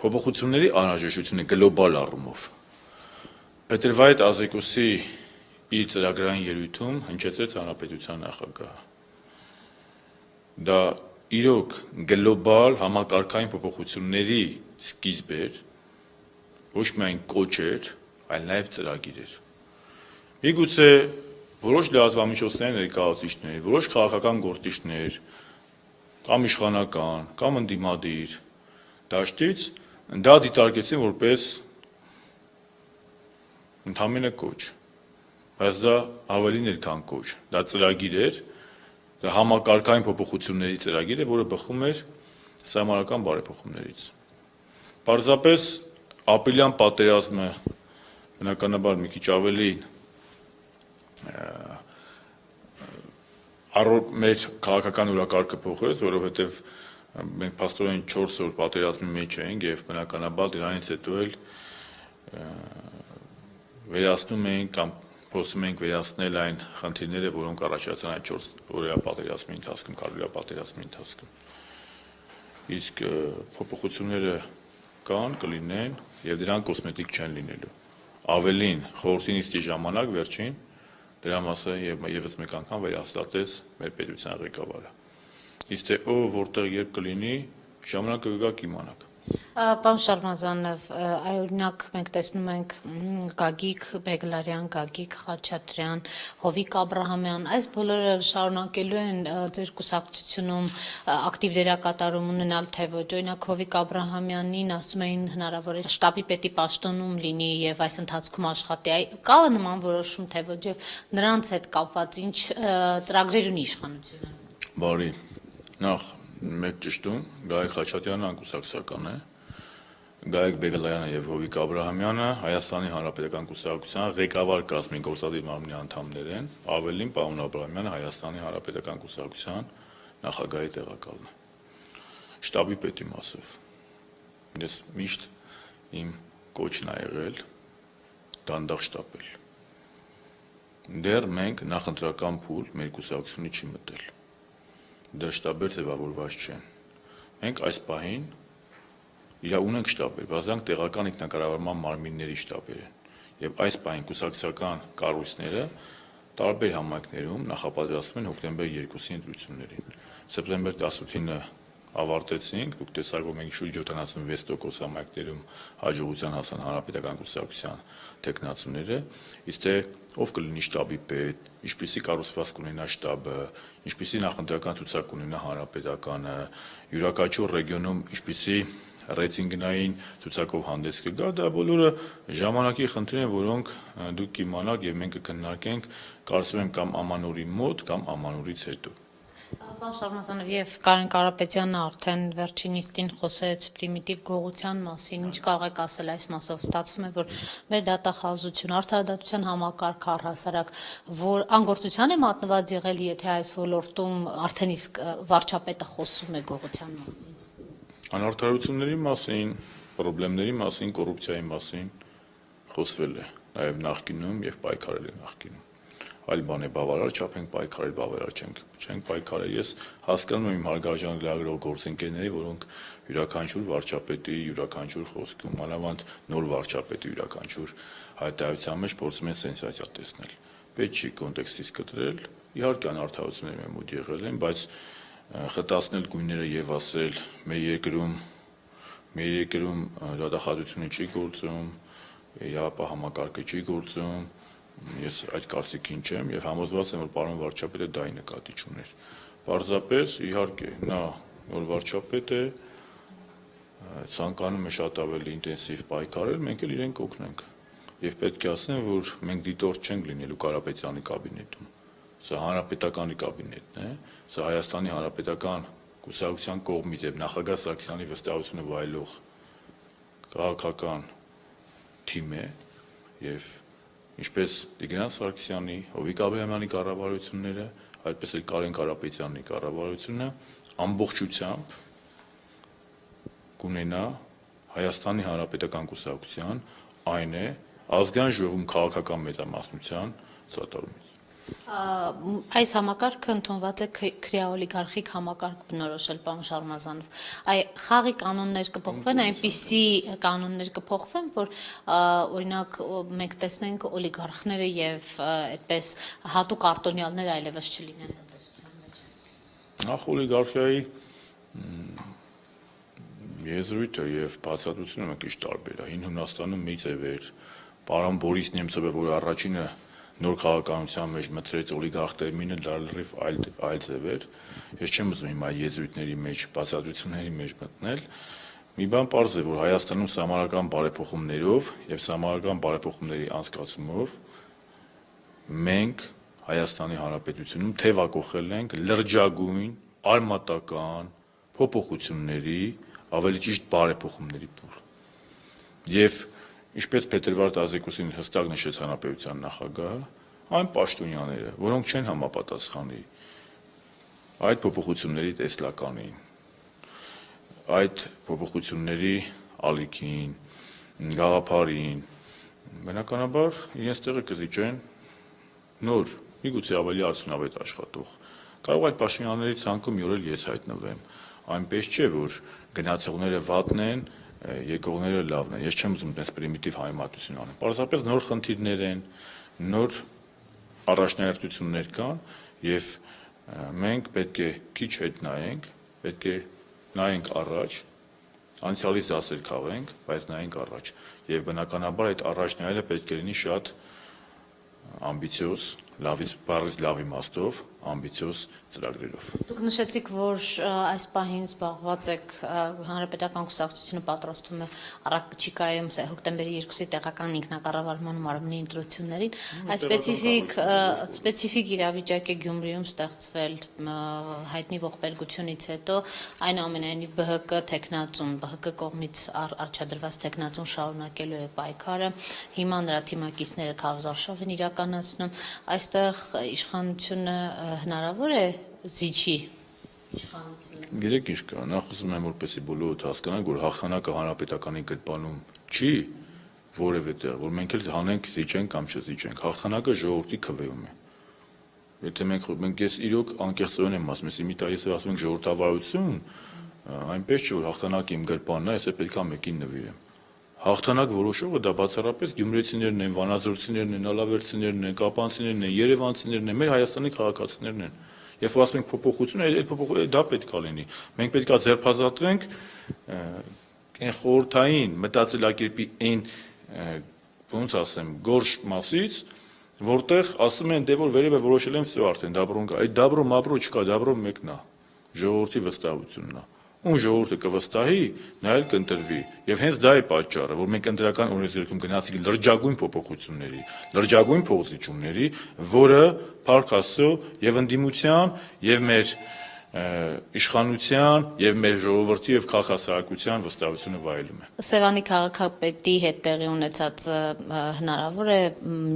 Փոփոխությունների անհրաժեշտությունը գլոբալ առումով Պետրվայդ Ազեկոսի իր ծրագրային ելույթում հնչեցրեց հանրապետության նախագահը։ Դա իրոք գլոբալ համակարգային փոփոխությունների սկիզբ էր, ոչ միայն կոչ էր, այլ նաև ծրագիր էր։ Միգուցե որոշ լրատվամիջոցների ներկայացուցիչներ, որոշ քաղաքական գործիչներ, կամ իշխանական, կամ ընդդիմադիր դաշտից դա դիտարկեցին որպես ընդամենը կոչ, բայց դա ավելին էր, քան կոչ, դա ծրագիր էր, դա համակարգային փոփոխությունների ծրագիր է, որը բխում էր սահմանական բարեփոխումներից։ Պարզապես ապրիլյան պատերազմը բնականաբար մի քիչ ավելի մեր քաղաքական օրակարգը փոխեց, որովհետև մենք փաստորեն 4 օր պատերազմի մեջ էինք եւ բնականաբար դրանից հետո էլ վերացնում էինք կամ փորձում էինք վերացնել այն խնդիրները, որոնք առաջացան այդ 4 օրյա պատերազմի ընթացքում, կարողյա պատերազմի ընթացքում։ Իսկ փոփոխությունները կան, կլինեն եւ դրանք կոսմետիկ չեն լինելու։ Ավելին, խորհրդի նիստի ժամանակ վերջին դրա մասը եւս մեկ անգամ վերահաստատեց մեր պետության ղեկավարը։ Իսկ թե ով որտեղ երբ կլինի, ժամանակը կգա կիմանաք։ Պարոն Շարմազանով, օրինակ մենք տեսնում ենք Գագիկ Բեգլարյան, Գագիկ Խաչատրյան, Հովիկ Աբրահամյան, այս բոլորը շարունակելու են ձեր կուսակցությունում ակտիվ դերակատարում ունենալ, թե ոչ։ Օրինակ Հովիկ Աբրահամյանին ասում էին հնարավոր է շտաբի պետի պաշտոնում լինի եւ այս ընթացքում աշխատի։ Կա նման որոշում, թե ոչ, եւ նրանց հետ կապված ինչ ծրագրեր ունի իշխանությունը։ Բարի, նախ մեկ ճշտում, Գայիկ Խաչատրյանը անկուսակցական է, Գայիկ Բեգլարյանը եւ Հովիկ Աբրահամյանը Հայաստանի Հանրապետական կուսակցության ղեկավար կազմի գործադիր մարմնի անդամներ են, ավելին պարոն Աբրահամյանը Հայաստանի Հանրապետական կուսակցության նախագահի տեղակալն է։ Շտաբի պետի մասով ես միշտ իմ կոչն ա եղել դանդաղ շտապել։ Դեռ մենք նախընտրական փուլ մեր կուսակցությունի չի մտել։ Դա շտաբեր ձևավորված չեն։ Մենք այս պահին ունենք շտաբեր, բայց դրանք տեղական ինքնակառավարման մարմինների շտաբեր են։ Եվ այս պահին կուսակցական կառույցները տարբեր համայնքներում նախապատրաստվում են հոկտեմբեր 2-ի ընտրություններին։ Սեպտեմբեր 18-ը ավարտեցինք, դուք տեսաք, որ մենք շուրջ 76% համայնքներում հաջողության հասան հանրապետական կուսակցության թեկնածուները, իսկ թե ով կլինի շտաբի պետ, ինչպիսի կառուցվածք կունենա շտաբը, ինչպիսի նախընտրական ցուցակ կունենա հանրապետականը, յուրաքանչյուր ռեգիոնում ինչպիսի ռեյտինգային ցուցակով հանդես կգա, դա բոլորը ժամանակի խնդիրներ են, որոնք դուք կիմանաք եւ մենք կքննարկենք, կարծում եմ կամ ամանորի մոտ, կամ ամանորից հետո։ Պարոն Շարմազանով, եւ Կարեն Կարապետյանը արդեն վերջին նիստին խոսեց պրիմիտիվ գողության մասին, ինչ կարող եք ասել այս մասով։ Ստացվում է, որ մեր դատախազությունը, արդարադատության համակարգը առհասարակ, որ անգործության է մատնված եղել, եթե այս ոլորտում արդեն իսկ վարչապետը խոսում է գողության մասին։ Անարդարությունների մասին, խնդիրների մասին, կոռուպցիայի մասին խոսվել է նաև նախկինում եւ պայքարել է նախկինում։ Այլ բան է բավարար չափ ենք պայքարել, բավարար չենք պայքարել։ Ես հասկանում եմ իմ հարգարժան լրագրող գործընկերների, որոնք յուրաքանչյուր վարչապետի յուրաքանչյուր խոսքում, մանավանդ նոր վարչապետի յուրաքանչյուր հայտարարության մեջ փորձում են սենսացիա տեսնել։ Պետք չի կոնտեքստից կտրել, իհարկե անարդարություններ մեր մոտ եղել են, բայց խտացնել գույները եւ ասել մեր երկրում դատախազությունը չի գործում, իրավապահ համակարգը չի գործում, ես այդ կարծիքին չեմ եւ համոզված եմ, որ պարոն վարչապետը դա ի նկատի չուներ։ Պարզապես իհարկե նա նոր վարչապետ է, ցանկանում է շատ ավելի ինտենսիվ պայքարել, մենք էլ իրեն կօգնենք։ Եվ պետք է ասեմ, որ մենք դիտորդ չենք լինելու Կարապետյանի կաբինետում։ Սա հանրապետականի կաբինետն է, սա Հայաստանի Հանրապետական կուսակցության կողմից եւ նախագահ Սարգսյանի վստահությունը վայելող քաղաքական թիմ է եւ ինչպես Տիգրան Սարգսյանի, Հովիկ Աբրահամյանի կառավարությունները, այդպես էլ Կարեն Կարապետյանի կառավարությունը ամբողջությամբ կունենա Հայաստանի Հանրապետական կուսակցության, այն է ազգային ժողովում քաղաքական մեծամասնության սատարումից։ Այս համակարգը ընդունված է քրեաօլիգարխիկ համակարգ բնորոշել պարոն Շարմազանով։ Խաղի կանոններ կփոխվեն, այնպիսի կանոններ կփոխվեն, որ օրինակ մենք տեսնենք օլիգարխները եւ այդպես հատուկ արտոնյալներ այլևս չլինեն տնտեսության մեջ։ Նախ օլիգարխիայի եզրույթը եւ բացատրությունը մի քիչ տարբեր է։ Հին Հունաստանում մի ձև էր, պարոն Բորիս Նեմցովը, որ առաջինը նոր քաղաքականության մեջ մտցրեց օլիգարխ տերմինը, դա լրիվ այլ ձև էր։ Ես չեմ ուզում հիմա եզրույթների մեջ, բացատրությունների մեջ մտնել։ Մի բան պարզ է, որ Հայաստանում սահմանադրական բարեփոխումներով եւ սահմանադրական բարեփոխումների անցկացումով մենք Հայաստանի Հանրապետությունում թեվակողել ենք լրջագույն արմատական փոփոխությունների, ավելի ճիշտ բարեփոխումների փուլ։ Եվ ինչպես փետրվար 12-ին հստակ նշեց Հանրապետության նախագահը, այն պաշտոնյաները, որոնք չեն համապատասխանի այդ փոփոխությունների տեսլականին, այդ փոփոխությունների ալիքին, գաղափարին, բնականաբար իրենց տեղը կզիջեն նոր, միգուցե ավելի արդյունավետ աշխատող։ Կարող այդ պաշտոնյաների ցանկում մի օր էլ ես հայտնվեմ։ Այնպես չէ, որ գնացողները վատն են, եկողները լավն են։ Ես չեմ ուզում այդպես պրիմիտիվ համեմատություն անել։ Պարզապես նոր խնդիրներ են, նոր առաջնահերթություններ կան եւ մենք պետք է քիչ հետ նայենք, պետք է նայենք առաջ, անցյալից դասեր քաղենք, բայց նայենք առաջ։ Եվ բնականաբար այդ առաջ նայելը պետք է լինի շատ ամբիցիոզ, բառից լավ իմաստով, ամբիցիոզ ծրագրերով։ Դուք նշեցիք, որ այս պահին զբաղված եք Հանրապետական կուսակցությունը պատրաստվում է առաջիկայում հոկտեմբերի 2-ի տեղական ինքնակառավարման մարմնի ընտրություններին։ Այս սպეციფიկ իրավիճակ է Գյումրիում ստեղծվել հայտնի ողբերգությունից հետո, այնուամենայնիվ ԲՀԿ տեխնացուն, ԲՀԿ կողմից առաջադրված տեխնացուն շարունակելու է պայքարը։ Հիմա նրա թիմակիցները քարոզարշավ են իրականացնում։ Այստեղ իշխանությունը հնարավոր է զիջի իշխանությունը։ Գիտեք ինչ կա, նախ ուզում եմ որպեսզի բոլորը հասկանան, որ հաղթանակը Հանրապետականի գրպանում չի որևէ տեղ, որ մենք էլ հանենք, զիջենք կամ չզիջենք։ Հաղթանակը ժողովրդի քվեում է։ Եթե մենք ես իրոք անկեղծորեն եմ ասում, если մի տարի ասում ենք ժողովրդավարություն, այնպես չէ որ հաղթանակը իմ գրպանն է, ես պետք է մեկին նվիրեմ։ Հաղթանակ որոշողը դա բացառապես գյումրեցիներն են, վանաձորցիներն են, ալավերցիներն են, կապանցիներն են, երևանցիներն են, մեր Հայաստանի քաղաքացիներն են։ Երբ որ ասում ենք փոփոխություն, այդ փոփոխությունը դա պետք է լինի։ Մենք պետք է ձերբազատվենք այն խորհրդային մտածելակերպի այն ոնց ասեմ, գորշ մասից, որտեղ ասում են դե որ վերևը որոշել են всё արդեն դաբրոն կա։ Այդ դաբրո մաբրո չկա, դաբրո մեկն է։ Ժողովրդի վստահությունն է։ Ում ժողովուրդը կվստահի, նա էլ կընտրվի։ Եվ հենց դա է պատճառը, որ մենք ընտրական օրենսգրքում գնացինք լրջագույն փոփոխությունների, լրջագույն փոխզիջումների, որը փառք Աստծո եւ ընդդիմության եւ մեր իշխանության եւ մեր ժողովրդի եւ քաղաքասարակության վստահությունը վայելում է։ Սևանի քաղաքապետի հետ տեղի ունեցած հնարավոր է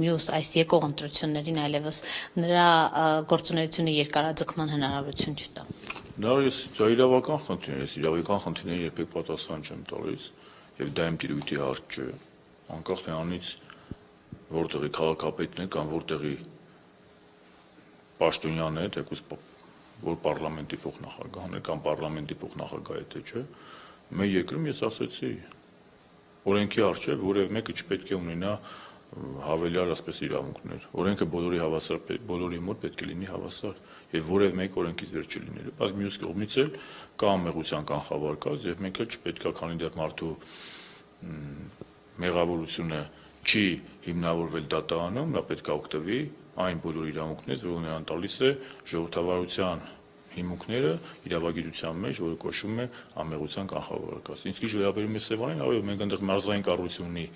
մյուս այս եկող ընտրություններին այլևս նրա գործունեությունը երկարաձգման հնարավորություն չտա։ Դա իրավական խնդիր է, ես իրավական խնդիրների երբեք պատասխան չեմ տալիս եւ դա իմ տիրույթի հարց չէ։ Անկախ նրանից որտեղի քաղաքապետն է կամ որտեղի պաշտոնյան է, թեկուզ որ պարլամենտի փոխնախագահն է կամ պարլամենտի փոխնախագահ է, թե չէ, մեր երկրում ես ասացի, օրենքի առջև որևէ մեկը չպետք է ունենա հավելյալ ասպես իրավունքներ։ Օրենքը բոլորի հավասար, բոլորի մոտ պետք է լինի հավասար եւ որևէ մեկ օրենքից վեր չլինելու։ Բայց մյուս կողմից էլ կա մեղության կանխավարկած եւ մենք էլ չպետք է, քանի դեռ մարդու մեղավորությունը չի հիմնավորվել դատարանում, նա պետք է օգտվի այն բոլոր իրավունքներից, որ նրան տալիս է ժողովրդավարության հիմունքները իրավագիտության մեջ, որը կոչվում է անմեղության կանխավարկած։ Ինչ վերաբերում է Սևանին, այո, մենք այնտեղ մարզային կառույց ունի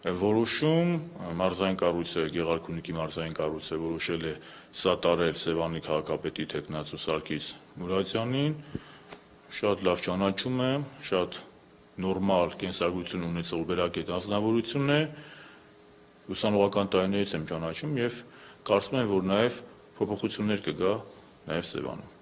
որոշում, մարզային կառույցը Գեղարքունիքի մարզային կառույցը որոշել է սատարել Սևանի քաղաքապետի տեխնացու Սարգիս Մուրադյանին, շատ լավ ճանաչում եմ, շատ նորմալ կենսագրություն ունեցող բերակետ անձնավորություն է, ուսանողական տարիներից եմ ճանաչում եւ կարծում եմ, որ նաեւ փոփոխություններ կգա նաեւ Սևանում։